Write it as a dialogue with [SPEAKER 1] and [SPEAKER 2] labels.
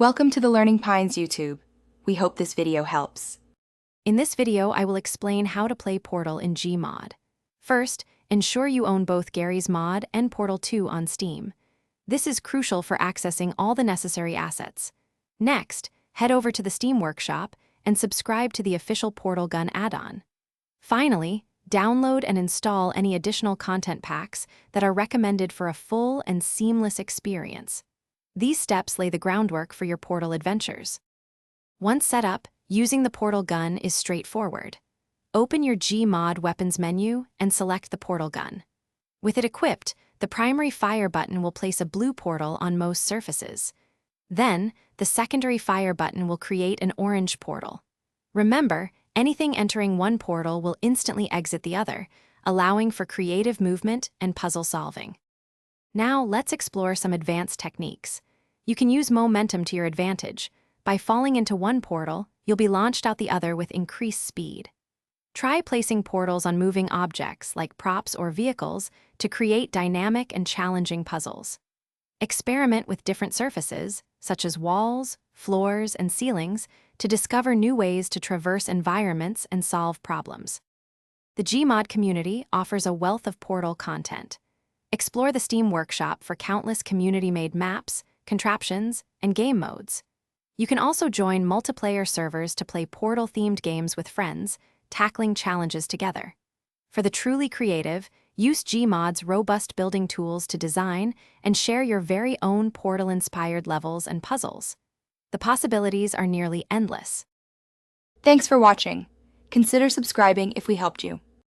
[SPEAKER 1] Welcome to the Learning Pines YouTube. We hope this video helps.
[SPEAKER 2] In this video, I will explain how to play Portal in GMod. First, ensure you own both Garry's Mod and Portal 2 on Steam. This is crucial for accessing all the necessary assets. Next, head over to the Steam Workshop and subscribe to the official Portal Gun add-on. Finally, download and install any additional content packs that are recommended for a full and seamless experience. These steps lay the groundwork for your Portal adventures. Once set up, using the Portal Gun is straightforward. Open your GMod weapons menu and select the Portal Gun. With it equipped, the primary fire button will place a blue portal on most surfaces. Then, the secondary fire button will create an orange portal. Remember, anything entering one portal will instantly exit the other, allowing for creative movement and puzzle solving. Now, let's explore some advanced techniques. You can use momentum to your advantage. By falling into one portal, you'll be launched out the other with increased speed. Try placing portals on moving objects like props or vehicles to create dynamic and challenging puzzles. Experiment with different surfaces, such as walls, floors, and ceilings, to discover new ways to traverse environments and solve problems. The GMod community offers a wealth of Portal content. Explore the Steam Workshop for countless community-made maps, contraptions, and game modes. You can also join multiplayer servers to play Portal-themed games with friends, tackling challenges together. For the truly creative, use GMod's robust building tools to design and share your very own Portal-inspired levels and puzzles. The possibilities are nearly endless.
[SPEAKER 1] Thanks for watching. Consider subscribing if we helped you.